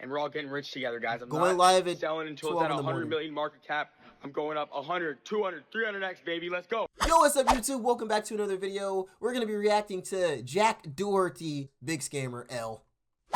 and we're all getting rich together, guys. I'm Going not live at selling until 12 it's at in the 100 morning. million market cap. I'm going up 100, 200, 300x, baby. Let's go. Yo, what's up, YouTube? Welcome back to another video. We're gonna be reacting to Jack Doherty, big scammer L.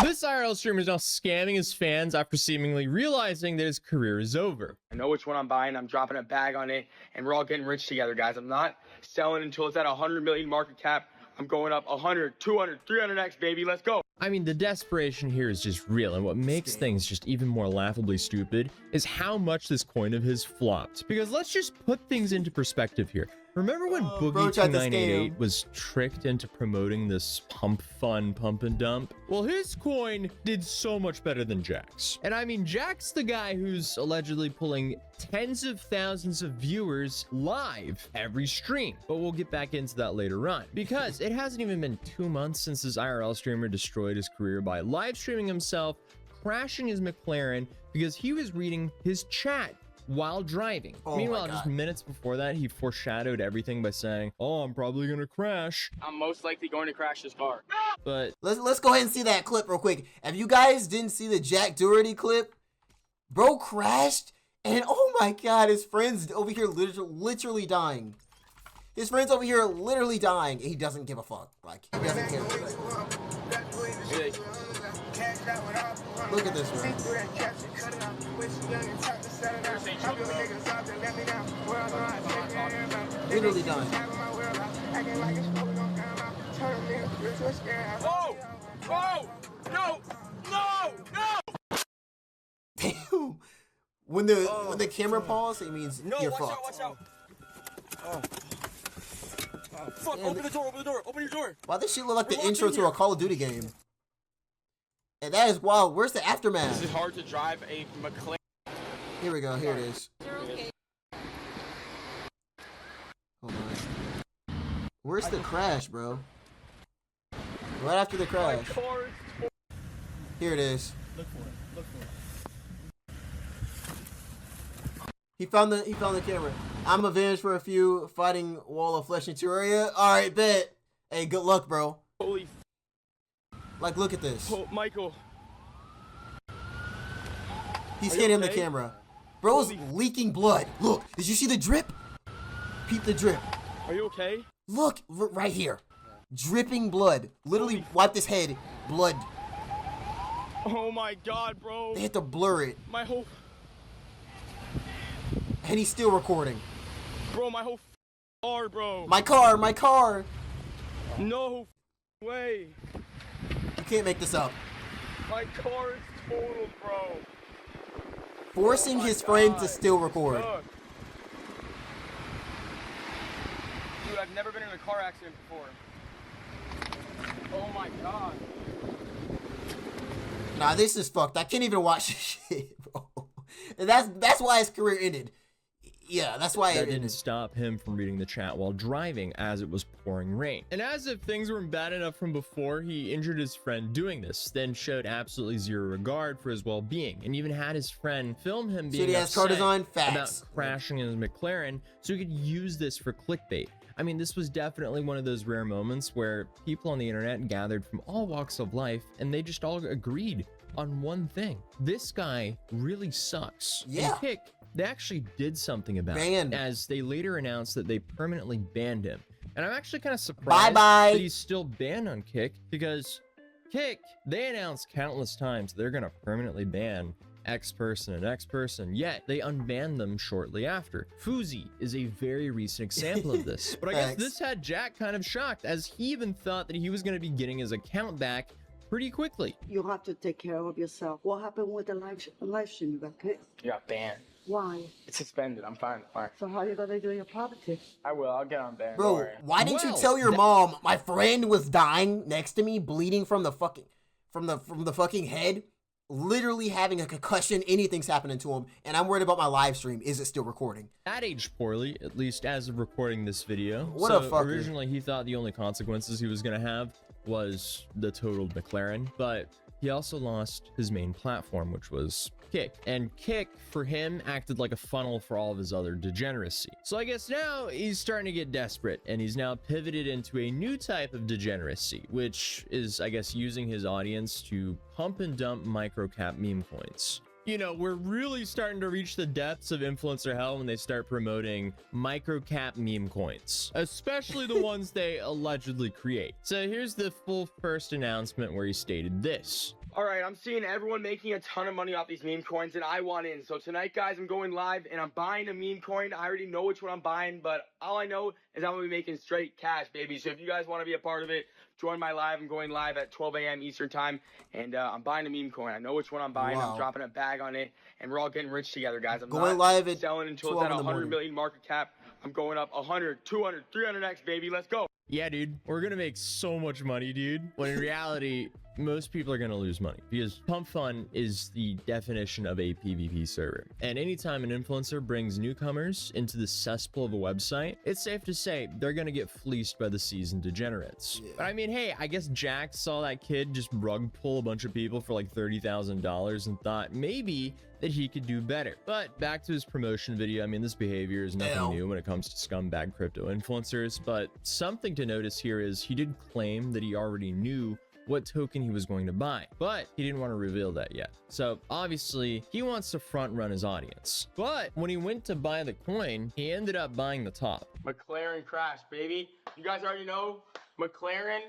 This IRL streamer is now scamming his fans after seemingly realizing that his career is over. I know which one I'm buying. I'm dropping a bag on it, and we're all getting rich together, guys. I'm not selling until it's at 100 million market cap. I'm going up 100, 200, 300x, baby. Let's go. I mean, the desperation here is just real, and what makes things just even more laughably stupid is how much this coin of his flopped. Because let's just put things into perspective here. Remember when Boogie2988 was tricked into promoting this pump and dump? Well, his coin did so much better than Jack's. And I mean, Jack's the guy who's allegedly pulling tens of thousands of viewers live every stream. But we'll get back into that later on, because it hasn't even been 2 months since this IRL streamer destroyed his career by live streaming himself, crashing his McLaren because he was reading his chat while driving. Meanwhile, just minutes before that, he foreshadowed everything by saying, "Oh, I'm probably gonna crash. I'm most likely going to crash this car." But let's go ahead and see that clip real quick. If you guys didn't see the Jack Doherty clip, bro crashed, and oh my god, his friends over here literally dying. His friends over here literally dying, and he doesn't give a fuck. Like, he doesn't care. Look at this, man. Literally dying. Oh! Oh! No! No! No! Damn. When the camera paused, it means you're fucked. Watch out! Oh. Oh, fuck, open the door, open your door. Wow, this shit look like the intro to a Call of Duty game. And that is wild. Where's the aftermath? This is hard to drive a McLaren. Here we go, here it is. Okay. Hold on. Where's the crash, bro? Right after the crash. Here it is. look for it. He found the camera. I'm avenged for a few, fighting wall of flesh in Turia. Alright, bet. Hey, good luck, bro. Holy like, look at this. Oh, Michael. He's hitting the camera. Bro's leaking blood. Look, did you see the drip? Peep the drip. Are you okay? Look, right here. Dripping blood. Literally wiped his head. Blood. Oh my god, bro. They had to blur it. My whole... And he's still recording. Bro, my whole car, bro. My car. No way. You can't make this up. My car is totaled, bro. Forcing his friend to still record. Look. Dude, I've never been in a car accident before. Oh my god. Nah, this is fucked. I can't even watch this shit, bro. And that's why his career ended. Yeah, that's why that it didn't ended. stop him from reading the chat while driving as it was pouring rain. And as if things weren't bad enough from before, he injured his friend doing this, then showed absolutely zero regard for his well-being, and even had his friend film him being upset about crashing in his McLaren so he could use this for clickbait. I mean, this was definitely one of those rare moments where people on the internet gathered from all walks of life, and they just all agreed on one thing. This guy really sucks. Yeah. And Kick, they actually did something about it, as they later announced that they permanently banned him. And I'm actually kind of surprised that he's still banned on Kick, because Kick, they announced countless times they're gonna permanently ban X person and X person, yet they unbanned them shortly after. Fuzi is a very recent example of this. But I guess this had Jack kind of shocked, as he even thought that he was gonna be getting his account back pretty quickly. You have to take care of yourself. What happened with the live stream? You got kicked? You got banned. Why? It's suspended. I'm fine. So how are you gonna do your property? I will. I'll get on banned. Bro, why didn't you tell your mom my friend was dying next to me, bleeding from the fucking head, literally having a concussion, anything's happening to him, and I'm worried about my live stream. Is it still recording? That aged poorly, at least as of recording this video. What a fucker. Originally, he thought the only consequences he was gonna have was the totaled McLaren, but he also lost his main platform, which was Kick. And Kick, for him, acted like a funnel for all of his other degeneracy. So I guess now he's starting to get desperate, and he's now pivoted into a new type of degeneracy, which is, I guess, using his audience to pump and dump microcap meme coins. You know, we're really starting to reach the depths of influencer hell when they start promoting microcap meme coins, especially the ones they allegedly create. So here's the full first announcement where he stated this. All right, I'm seeing everyone making a ton of money off these meme coins, and I want in. So tonight, guys, I'm going live, and I'm buying a meme coin. I already know which one I'm buying, but all I know is I'm going to be making straight cash, baby. So if you guys want to be a part of it, join my live. I'm going live at 12 a.m. Eastern time, and I'm buying a meme coin. I know which one I'm buying. Wow. I'm dropping a bag on it, and we're all getting rich together, guys. I'm Going not live at selling until 12 it's at in the 100 morning. million market cap. I'm going up 100, 200, 300x, baby. Let's go. Yeah, dude, we're gonna make so much money, dude. When in reality, most people are gonna lose money because Pump Fun is the definition of a PvP server. And anytime an influencer brings newcomers into the cesspool of a website, it's safe to say they're gonna get fleeced by the seasoned degenerates. Yeah. But I mean, hey, I guess Jack saw that kid just rug pull a bunch of people for like $30,000 and thought maybe that he could do better. But back to his promotion video, I mean, this behavior is nothing new when it comes to scumbag crypto influencers, but something to notice here is he did claim that he already knew what token he was going to buy, but he didn't want to reveal that yet. So obviously he wants to front run his audience. But when he went to buy the coin, he ended up buying the top. McLaren crash, baby. You guys already know McLaren.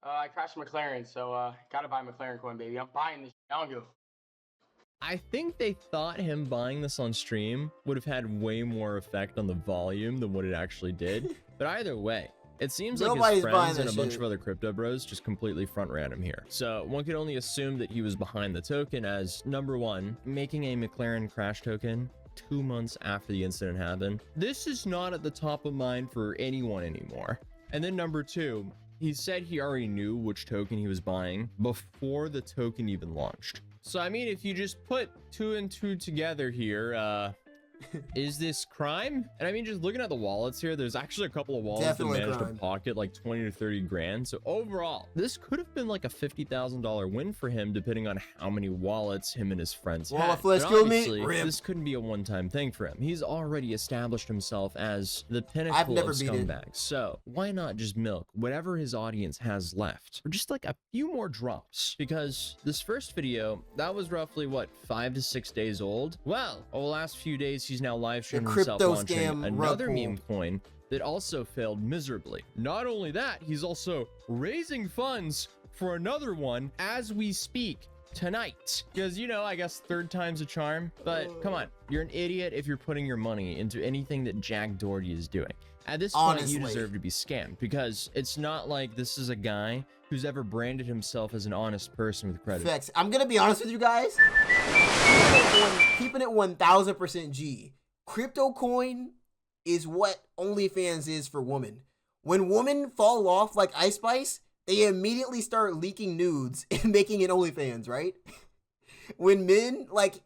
I crashed McLaren, so gotta buy McLaren coin, baby. I'm buying this. I don't give a I think they thought him buying this on stream would have had way more effect on the volume than what it actually did. But either way, it seems like Nobody's his buying friends and that a bunch shit. of other crypto bros just completely front ran him here. So one could only assume that he was behind the token as, number one, making a McLaren crash token 2 months after the incident happened. This is not at the top of mind for anyone anymore. And then number two, he said he already knew which token he was buying before the token even launched. So, I mean, if you just put 2 and 2 together here, is this crime? And I mean, just looking at the wallets here, there's actually a couple of wallets Definitely that managed crime. to pocket like 20 to 30 grand. So overall, this could have been like a $50,000 win for him, depending on how many wallets him and his friends Wallet had. flesh But killed me. obviously, Rip. this couldn't be a one-time thing for him. He's already established himself as the I've pinnacle never of beat it. scumbags. So why not just milk whatever his audience has left for just like a few more drops? Because this first video, that was roughly what, 5 to 6 days old? Well, over the last few days, he's now live streaming himself crypto launching scam another rug meme pull. coin that also failed miserably. Not only that, he's also raising funds for another one as we speak tonight. Because, you know, I guess third time's a charm. But come on, you're an idiot if you're putting your money into anything that Jack Doherty is doing. At this point, you Honestly. deserve to be scammed, because it's not like this is a guy who's ever branded himself as an honest person with credit. Facts. I'm gonna be honest with you guys. Keeping it 1000% G. Crypto coin is what OnlyFans is for women. When women fall off like Ice Spice, they immediately start leaking nudes and making it OnlyFans, right? When men like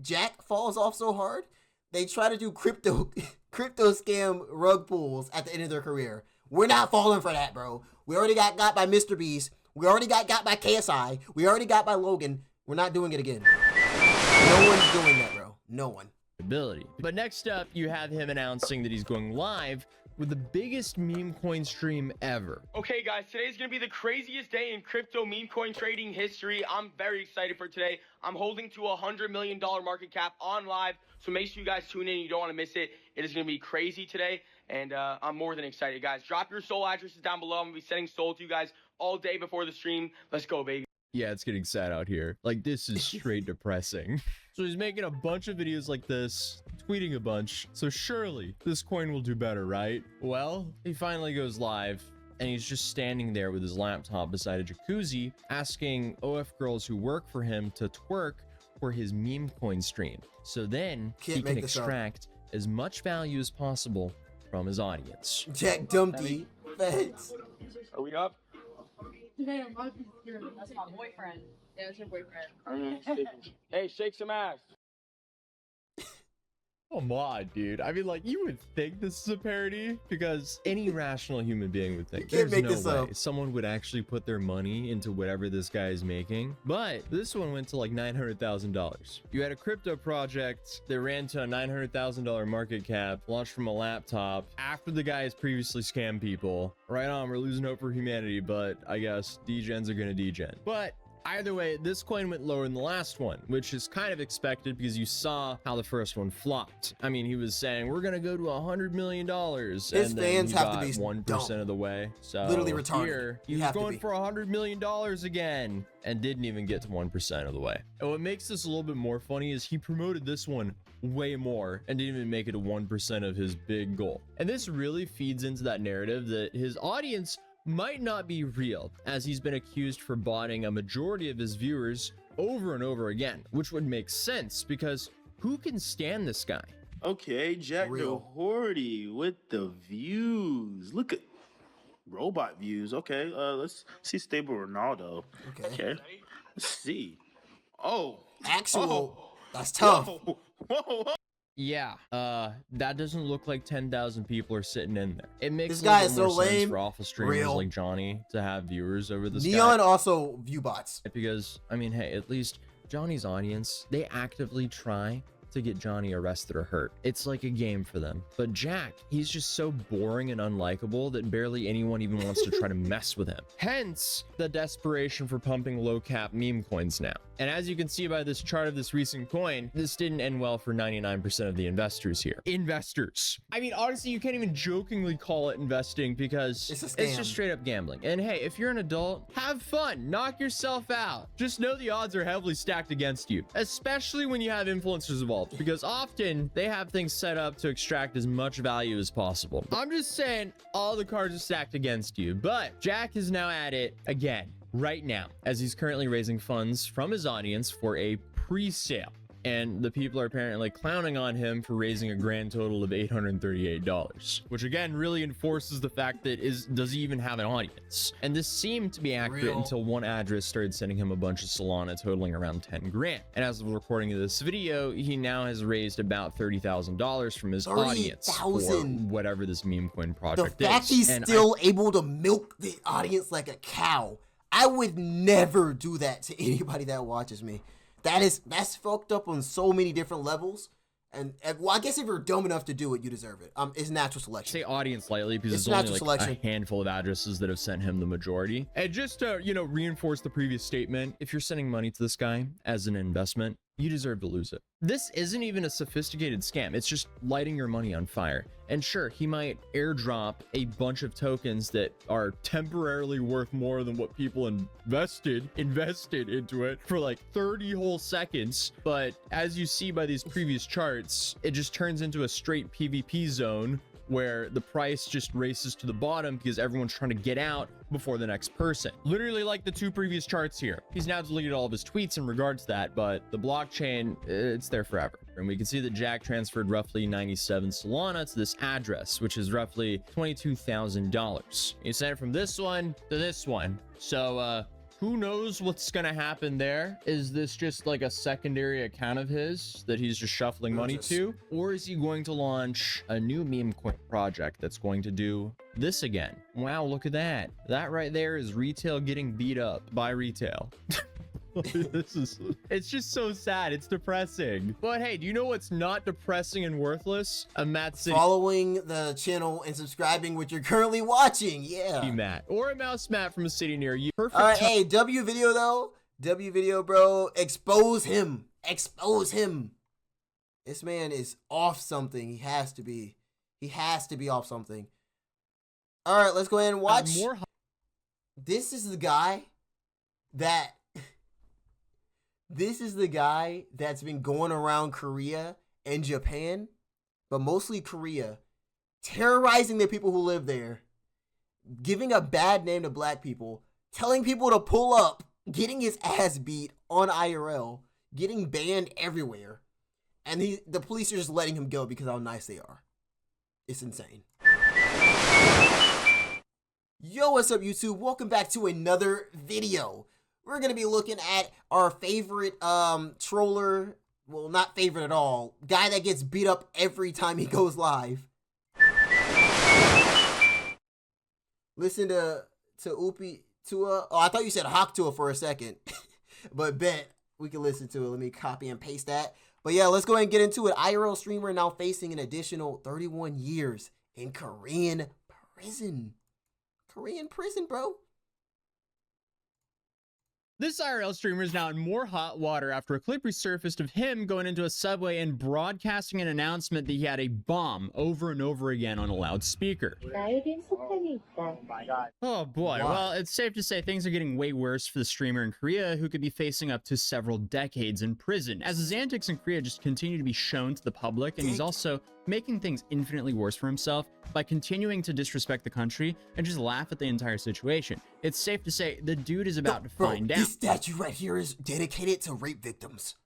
Jack falls off so hard, they try to do crypto scam rug pulls at the end of their career. We're not falling for that, bro. We already got by Mr. Beast. We already got by KSI. We already got by Logan. We're not doing it again. No one's doing that, bro. No one. Ability. But next up, you have him announcing that he's going live with the biggest meme coin stream ever. Okay, guys, today's gonna be the craziest day in crypto meme coin trading history. I'm very excited for today. I'm holding to a $100 million market cap on live, so make sure you guys tune in. You don't want to miss it. It is gonna be crazy today, and I'm more than excited, guys. Drop your soul addresses down below. I'm gonna be sending soul to you guys all day before the stream. Let's go, baby. Yeah, it's getting sad out here. Like, this is straight depressing. So he's making a bunch of videos like this, tweeting a bunch. So surely this coin will do better, right? Well, he finally goes live, and he's just standing there with his laptop beside a jacuzzi, asking OF girls who work for him to twerk for his meme coin stream. So then Can't he can make this up. extract as much value as possible from his audience. Jack Dumpty. Thanks. Are we up? That's my boyfriend. Yeah, it's your boyfriend. Hey, shake some ass. Come on, dude. I mean, like, you would think this is a parody because any rational human being would think You can't there's make no this way up. someone would actually put their money into whatever this guy is making. But this one went to like $900,000. You had a crypto project that ran to a $900,000 market cap, launched from a laptop after the guy has previously scammed people. Right on, we're losing hope for humanity, but I guess degens are gonna degen. But either way, this coin went lower than the last one, which is kind of expected because you saw how the first one flopped. I mean, he was saying, we're going to go to $100 million. His and then fans he have to got be 1% dumb. of the way. So Literally retarded. here, he You was have to going be. for $100 million again and didn't even get to 1% of the way. And what makes this a little bit more funny is he promoted this one way more and didn't even make it to 1% of his big goal. And this really feeds into that narrative that his audience might not be real, as he's been accused for botting a majority of his viewers over and over again, which would make sense because who can stand this guy? Okay, Jack Real. Doherty with the views. Look at robot views. Okay, let's see stable Ronaldo. Okay. Let's see. Oh, Actual. Oh. That's tough. Whoa. Yeah, that doesn't look like 10,000 people are sitting in there. It makes This a little guy bit is more so sense lame. for awful streamers Real. like Johnny to have viewers over this Neon guy. also view bots. Because, I mean, hey, at least Johnny's audience, they actively try to get Johnny arrested or hurt. It's like a game for them. But Jack, he's just so boring and unlikable that barely anyone even wants to try to mess with him. Hence, the desperation for pumping low cap meme coins now. And as you can see by this chart of this recent coin, this didn't end well for 99% of the investors here. Investors. I mean, honestly, you can't even jokingly call it investing because It's a it's scam. just straight up gambling. And hey, if you're an adult, have fun, knock yourself out. Just know the odds are heavily stacked against you, especially when you have influencers involved, because often they have things set up to extract as much value as possible. I'm just saying all the cards are stacked against you, but Jack is now at it again right now, as he's currently raising funds from his audience for a pre-sale. And the people are apparently clowning on him for raising a grand total of $838, which again really enforces the fact that does he even have an audience? And this seemed to be accurate Real. until one address started sending him a bunch of Solana totaling around 10 grand. And as of recording of this video, he now has raised about $30,000 from his audience for 30,000. whatever this meme coin The project fact is. he's And still able to milk the audience like a cow. I would never do that to anybody that watches me. That's fucked up on so many different levels. And well, I guess if you're dumb enough to do it, you deserve it. It's natural I selection. say audience lightly because It's it's only natural like selection. a handful of addresses that have sent him the majority. And just to, reinforce the previous statement, if you're sending money to this guy as an investment, you deserve to lose it. This isn't even a sophisticated scam. It's just lighting your money on fire. And sure, he might airdrop a bunch of tokens that are temporarily worth more than what people invested into it for like 30 whole seconds. But as you see by these previous charts, it just turns into a straight PvP zone where the price just races to the bottom because everyone's trying to get out before the next person. Literally like the two previous charts here. He's now deleted all of his tweets in regards to that, but the blockchain, it's there forever. And we can see that Jack transferred roughly 97 Solana to this address, which is roughly $22,000. You sent it from this one to this one. So, who knows what's gonna happen there? Is this just like a secondary account of his that he's just shuffling money to? Or is he going to launch a new meme coin project that's going to do this again? Wow, look at that. That right there is retail getting beat up by retail. It's just so sad. It's depressing. But hey, do you know what's not depressing and worthless? A Matt City Following the channel and subscribing what you're currently watching. Yeah. Matt or a mouse Matt from a city near you. Perfect. All right, hey, W video though. W video, bro. Expose him. Expose him. This man is off something. He has to be. He has to be off something. All right, let's go ahead and watch. More This is the guy that. This is the guy that's been going around Korea and Japan, but mostly Korea, terrorizing the people who live there, giving a bad name to black people, telling people to pull up, getting his ass beat on IRL, getting banned everywhere, and the police are just letting him go because of how nice they are. It's insane. Yo, what's up, YouTube? Welcome back to another video. We're going to be looking at our favorite troller well, not favorite at all. Guy that gets beat up every time he goes live. Listen to Upi Tua. Oh, I thought you said Hawk Tua for a second. But bet we can listen to it. Let me copy and paste that. But yeah, let's go ahead and get into it. IRL streamer now facing an additional 31 years in Korean prison. Korean prison, bro. This IRL streamer is now in more hot water after a clip resurfaced of him going into a subway and broadcasting an announcement that he had a bomb over and over again on a loudspeaker. Oh boy, Wow. well, it's safe to say things are getting way worse for the streamer in Korea, who could be facing up to several decades in prison, as his antics in Korea just continue to be shown to the public, and he's also making things infinitely worse for himself by continuing to disrespect the country and just laugh at the entire situation. It's safe to say the dude is about to find out. This statue right here is dedicated to rape victims.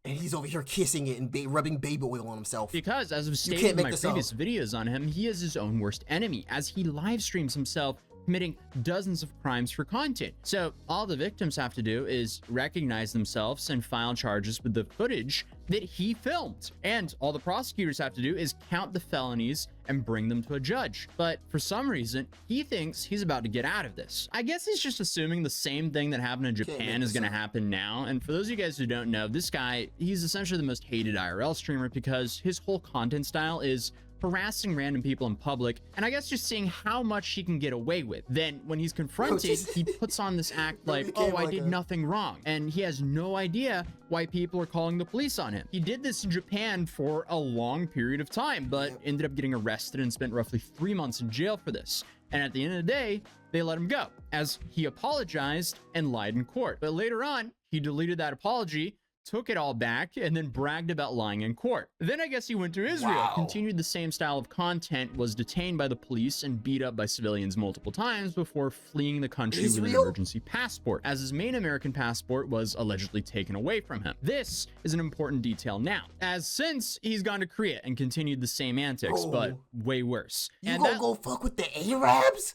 And he's over here kissing it and rubbing baby oil on himself. Because, as I've stated in my previous videos on him, he is his own worst enemy, as he live streams himself committing dozens of crimes for content. So all the victims have to do is recognize themselves and file charges with the footage that he filmed. And all the prosecutors have to do is count the felonies and bring them to a judge. But for some reason, he thinks he's about to get out of this. I guess he's just assuming the same thing that happened in Japan is going to happen now. And for those of you guys who don't know, this guy, he's essentially the most hated IRL streamer because his whole content style is harassing random people in public, and I guess just seeing how much he can get away with. Then when he's confronted, he puts on this act like, oh, I did nothing wrong, and he has no idea why people are calling the police on him. He did this in Japan for a long period of time, but ended up getting arrested and spent roughly 3 months in jail for this. And at the end of the day, they let him go, as he apologized and lied in court. But later on, he deleted that apology, took it all back, and then bragged about lying in court. Then I guess he went to Israel, continued the same style of content, was detained by the police and beat up by civilians multiple times before fleeing the country with an emergency passport, as his main American passport was allegedly taken away from him. This is an important detail now, as since he's gone to Korea and continued the same antics, but way worse. You gonna go fuck with the Arabs?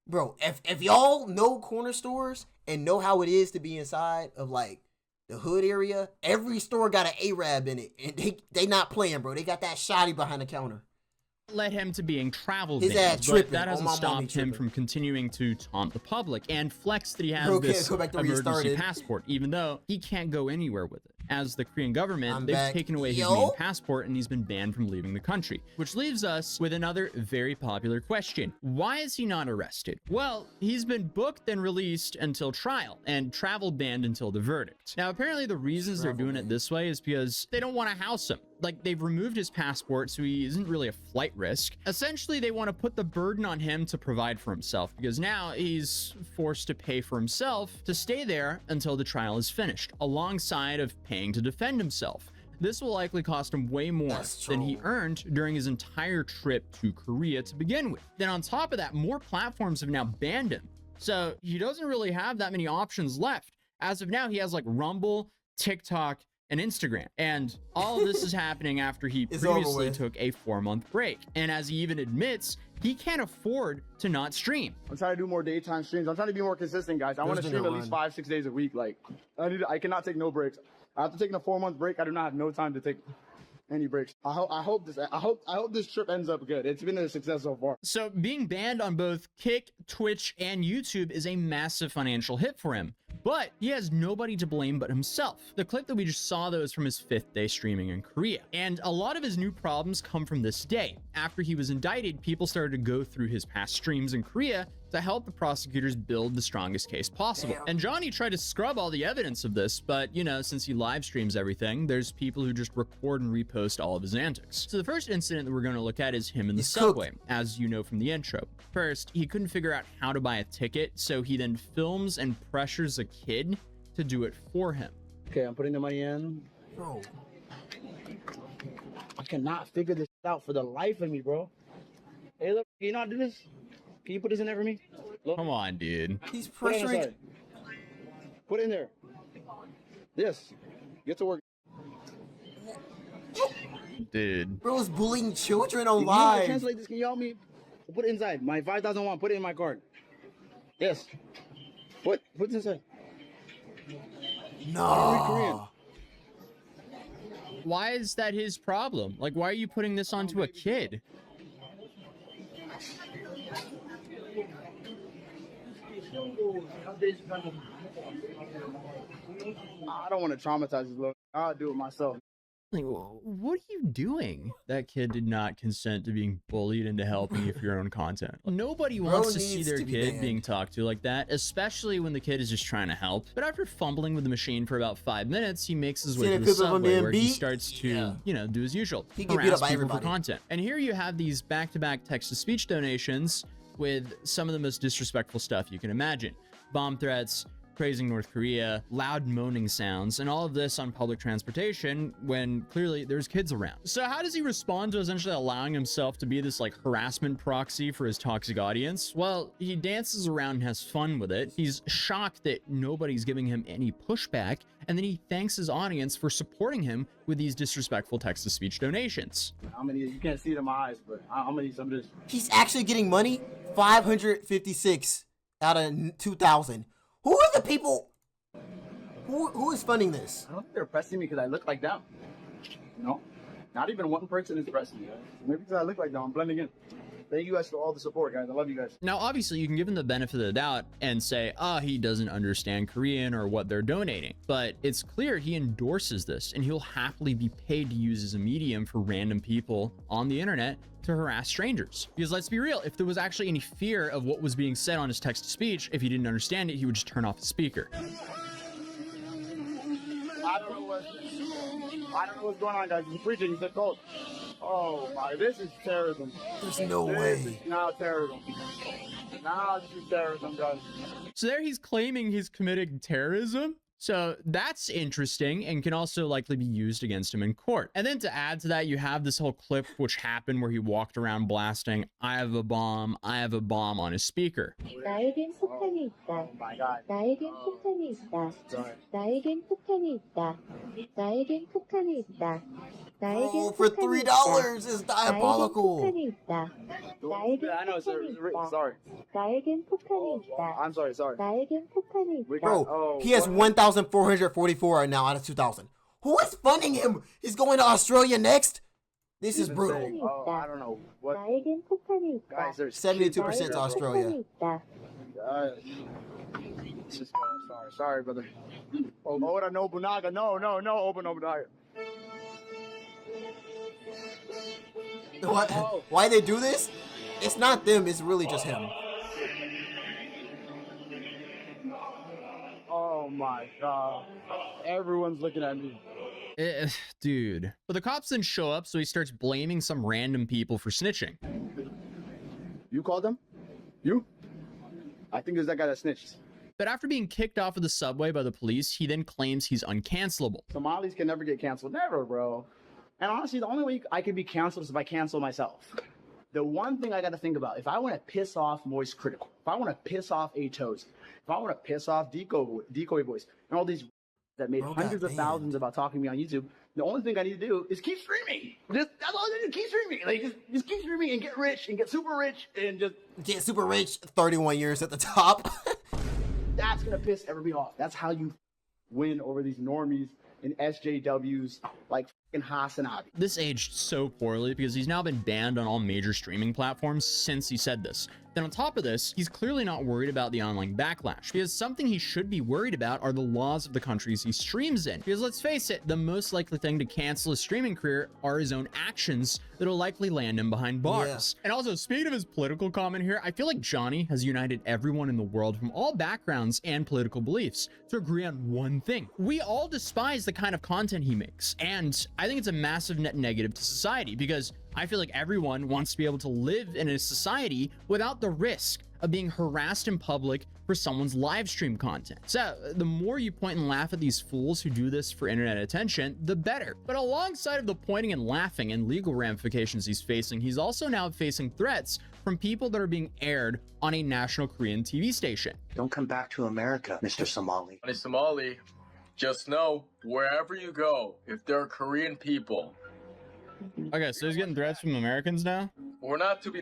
Bro, if y'all know corner stores and know how it is to be inside of like the hood area, every store got an Arab in it, and they not playing, bro. They got that shotty behind the counter. Led him to being travel His banned, ass tripping. but that hasn't stopped him from continuing to taunt the public and flex that he has this emergency passport, even though he can't go anywhere with it. As the Korean government, they've taken away his main passport and he's been banned from leaving the country. Which leaves us with another very popular question. Why is he not arrested? Well, he's been booked and released until trial and travel banned until the verdict. Now, apparently the reasons they're doing it this way is because they don't want to house him. Like, they've removed his passport, so he isn't really a flight risk. Essentially, they want to put the burden on him to provide for himself, because now he's forced to pay for himself to stay there until the trial is finished, alongside of paying to defend himself. This will likely cost him way more than he earned during his entire trip to Korea to begin with. Then on top of that, more platforms have now banned him. So he doesn't really have that many options left. As of now, he has like Rumble, TikTok, and Instagram. And all of this is happening after he previously took a 4-month break. And as he even admits, he can't afford to not stream. I'm trying to do more daytime streams. I'm trying to be more consistent, guys. I want to stream at least 5-6 days a week. Like, I cannot take no breaks. After taking a 4-month break, I do not have no time to take any breaks. I hope this trip ends up good. It's been a success so far. So being banned on both Kick, Twitch, and YouTube is a massive financial hit for him. But he has nobody to blame but himself. The clip that we just saw, though, is from his 5th day streaming in Korea. And a lot of his new problems come from this day. After he was indicted, people started to go through his past streams in Korea to help the prosecutors build the strongest case possible. And Johnny tried to scrub all the evidence of this, but, you know, since he live streams everything, there's people who just record and repost all of his antics. So the first incident that we're going to look at is him in the subway, as you know from the intro. First, he couldn't figure out how to buy a ticket, so he then films and pressures a kid to do it for him. Okay, I'm putting the money in. Bro, I cannot figure this out for the life of me, bro. Hey, look, can you not do this? Can you put this in there for me? Look. Come on, dude. He's pressuring. Put it in there. Yes. Get to work. Dude. Bro's bullying children on If live. you translate this, can you help me? Put it inside. My 5,001. Put it in my card. Yes. Put this inside. No. I don't read Korean. Why is that his problem? Like, why are you putting this onto a kid? I don't want to traumatize this little. I'll do it myself. Like, what are you doing? That kid did not consent to being bullied into helping you for your own content. Nobody wants to see their kid being talked to like that, especially when the kid is just trying to help. But after fumbling with the machine for about 5 minutes, he makes his way to the subway where he starts to, you know, do his usual. He get beat up by people everybody. for content. And here you have these back-to-back text-to-speech donations with some of the most disrespectful stuff you can imagine. Bomb threats, praising North Korea, loud moaning sounds, and all of this on public transportation when clearly there's kids around. So how does he respond to essentially allowing himself to be this like harassment proxy for his toxic audience? Well, he dances around and has fun with it. He's shocked that nobody's giving him any pushback, and then he thanks his audience for supporting him with these disrespectful text-to-speech donations. How many? You can't see it in my eyes, but how many? Some of this. He's actually getting money. 556 out of 2,000. Who are the people? Who is funding this? I don't think they're pressing me because I look like them. You know, not even one person is pressing me. Guys. Maybe because I look like them, I'm blending in. Thank you guys for all the support, guys. I love you guys. Now, obviously, you can give him the benefit of the doubt and say, he doesn't understand Korean or what they're donating. But it's clear he endorses this, and he'll happily be paid to use as a medium for random people on the internet to harass strangers. Because let's be real, if there was actually any fear of what was being said on his text-to-speech, if he didn't understand it, he would just turn off his speaker. I don't know what's going on, guys. He's preaching. He's cold. Oh my, this is terrorism. There's no way. This is now terrorism. Now this is terrorism, guys. So there he's claiming he's committing terrorism. So that's interesting and can also likely be used against him in court. And then to add to that, you have this whole clip which happened where he walked around blasting, I have a bomb on his speaker. 나에겐 폭탄이 있다. Oh my God. 나에겐 폭탄이 있다. Sorry. 나에겐 폭탄이 있다. 나에겐 폭탄이 있다. Oh, for $3 is diabolical. 나에겐 폭탄이 있다. 나에겐 Yeah, I know, sir. 폭탄이 있다. Sorry. 나에겐 폭탄이 있다. I'm sorry. 나에겐 폭탄이 있다. Bro, he has 1,444 right now out of 2,000. Who is funding him? He's going to Australia next? This is brutal. Oh, I don't know. What? 나에겐 폭탄이 있다. Guys, there's 72% to Australia. 폭탄이 있다. Guys. Just, sorry, brother. Oda Nobunaga. No, Oba Nobunaga. What? Why they do this? It's not them, it's really just him. Oh my God. Everyone's looking at me. Dude. But the cops then show up, so he starts blaming some random people for snitching. You called them? You? I think it's that guy that snitched. But after being kicked off of the subway by the police, he then claims he's uncancelable. Somalis can never get canceled. Never, bro. And honestly, the only way I could be canceled is if I cancel myself. The one thing I got to think about, if I want to piss off Moist Critical, if I want to piss off Atozy, if I want to piss off Decoy Voice, and all these that made hundreds of thousands about talking to me on YouTube, the only thing I need to do is keep streaming. That's all I need to do, keep streaming. Like, just keep streaming and get rich and get super rich and just... Get super rich, 31 years at the top. That's going to piss everybody off. That's how you win over these normies and SJWs like fucking Haas and Abi. This aged so poorly because he's now been banned on all major streaming platforms since he said this. Then on top of this, he's clearly not worried about the online backlash, because something he should be worried about are the laws of the countries he streams in. Because let's face it, the most likely thing to cancel his streaming career are his own actions that'll likely land him behind bars. Yeah. And also, speaking of his political comment here, I feel like Johnny has united everyone in the world from all backgrounds and political beliefs to agree on one thing. We all despise the kind of content he makes, and I think it's a massive net negative to society, because I feel like everyone wants to be able to live in a society without the risk of being harassed in public for someone's live stream content. So the more you point and laugh at these fools who do this for internet attention, the better. But alongside of the pointing and laughing and legal ramifications he's facing, he's also now facing threats from people that are being aired on a national Korean TV station. Don't come back to America, Mr. Somali. Hey, Somali, just know wherever you go, if there are Korean people, okay, so he's getting threats from Americans now? we're not to be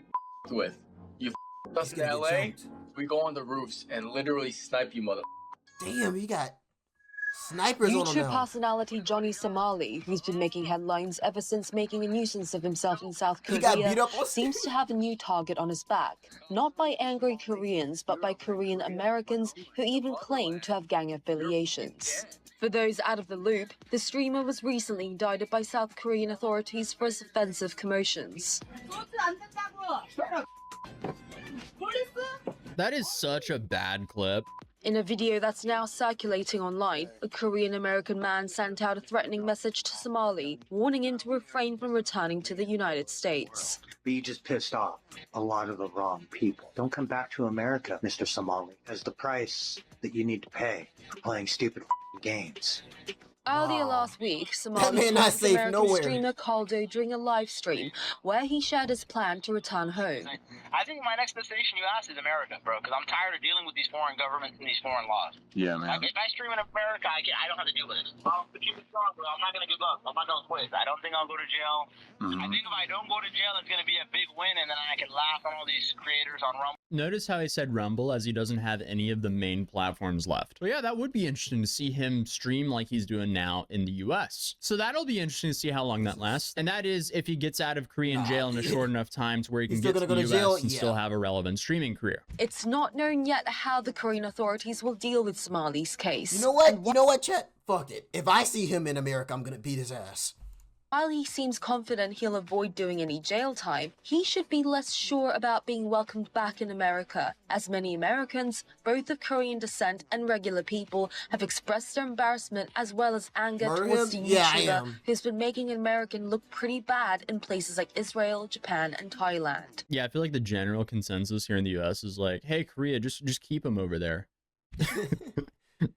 with. You us in LA, we go on the roofs and literally snipe you, mother. Damn, he got Snipers on him YouTube now. personality Johnny Somali, who's been making headlines ever since making a nuisance of himself in South He got beat Korea, up on seems to have a new target on his back. Not by angry Koreans, but by Korean Americans who even claim to have gang affiliations. For those out of the loop, the streamer was recently indicted by South Korean authorities for his offensive commotions. That is such a bad clip. In a video that's now circulating online, a Korean-American man sent out a threatening message to Somali, warning him to refrain from returning to the United States. But you just pissed off a lot of the wrong people. Don't come back to America, Mr. Somali, as the price that you need to pay for playing stupid games. Earlier last week, Somali man not told safe American nowhere. streamer Caldo during a live stream where he shared his plan to return home. I think my next destination, you asked, is America, bro, because I'm tired of dealing with these foreign governments and these foreign laws. Yeah, man. If I stream in America, I don't have to deal with it. But keep it strong, bro. I'm not going to give up. I'm not going to quit. I don't think I'll go to jail. I think if I don't go to jail, it's going to be a big win, and then I can laugh on all these creators on Rumble. Notice how he said Rumble as he doesn't have any of the main platforms left. But yeah, that would be interesting to see him stream like he's doing now in the US. So that'll be interesting to see how long that lasts. And that is if he gets out of Korean jail in a short enough time to where he can get to the US and still have a relevant streaming career. It's not known yet how the Korean authorities will deal with Somali's case. You know what? You know what, Chet? Fuck it. If I see him in America, I'm gonna beat his ass. While he seems confident he'll avoid doing any jail time, he should be less sure about being welcomed back in America, as many Americans, both of Korean descent and regular people, have expressed their embarrassment as well as anger towards the YouTuber who's been making an American look pretty bad in places like Israel, Japan, and Thailand. Yeah, I feel like the general consensus here in the US is like, hey, Korea, just keep him over there.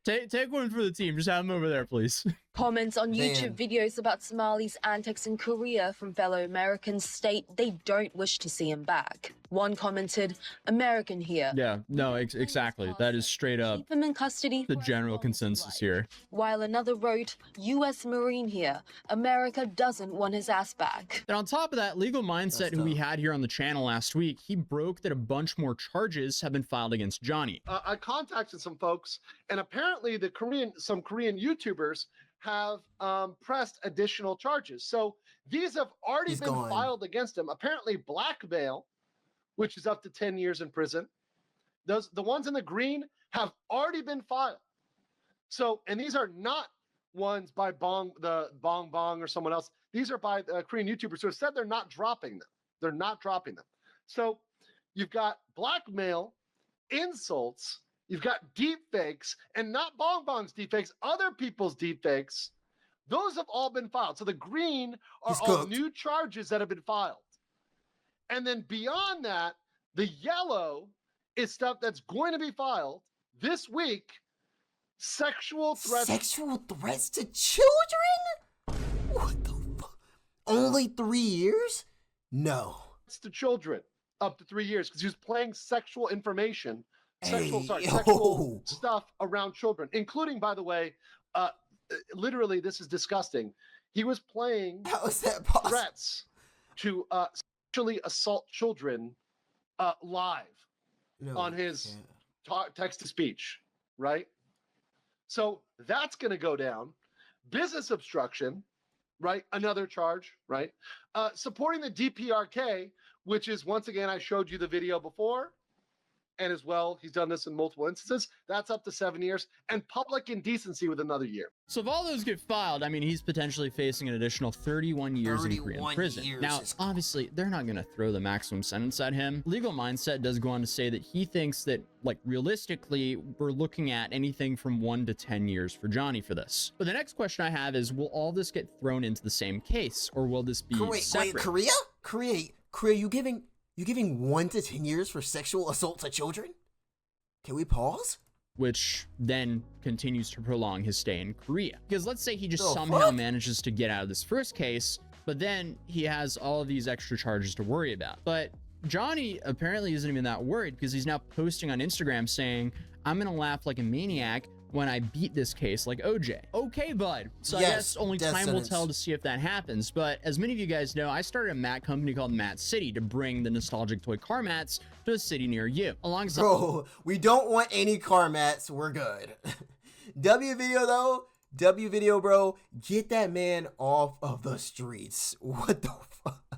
Take one for the team. Just have him over there, please. Comments on YouTube videos about Somali's antics in Korea from fellow Americans state they don't wish to see him back. One commented, "American here." Yeah, no, exactly. That is straight up Keep him in custody the general consensus here. While another wrote, "U.S. Marine here. America doesn't want his ass back." And on top of that, Legal Mindset, who we had here on the channel last week, he broke that a bunch more charges have been filed against Johnny. I contacted some folks, and apparently some Korean YouTubers have pressed additional charges. So these have already been filed against him. Apparently blackmail, which is up to 10 years in prison. The ones in the green have already been filed. So, and these are not ones by Bong or someone else. These are by Korean YouTubers who have said they're not dropping them. They're not dropping them. So you've got blackmail, insults, you've got deep fakes, and not Bong's deep fakes, other people's deep fakes. Those have all been filed. So the green are all new charges that have been filed. And then beyond that, the yellow is stuff that's going to be filed this week. Sexual threats. Sexual threats to children? What the fuck? Only 3 years? No. It's to children up to 3 years because he was playing sexual information. Sexual stuff around children, including, by the way, literally, this is disgusting. He was playing threats to sexually assault children live on his text-to-speech, right? So that's going to go down. Business obstruction, right? Another charge, right? Supporting the DPRK, which is, once again, I showed you the video before. And as well, he's done this in multiple instances. That's up to 7 years. And public indecency with another year. So if all those get filed, I mean, he's potentially facing an additional 31 years in Korean prison. Now, obviously, they're not going to throw the maximum sentence at him. Legal Mindset does go on to say that he thinks that, like, realistically, we're looking at anything from 1 to 10 years for Johnny for this. But the next question I have is, will all this get thrown into the same case? Or will this be separate? Wait, Korea, you giving 1 to 10 years for sexual assault to children? Can we pause? Which then continues to prolong his stay in Korea. Because let's say he just somehow manages to get out of this first case, but then he has all of these extra charges to worry about. But Johnny apparently isn't even that worried because he's now posting on Instagram saying, "I'm gonna laugh like a maniac when I beat this case like OJ." Okay, bud. So I guess only time will tell to see if that happens. But as many of you guys know, I started a mat company called Mat City to bring the nostalgic toy car mats to a city near you. Alongside Bro, we don't want any car mats. We're good. W video though. W video, bro. Get that man off of the streets. What the fuck?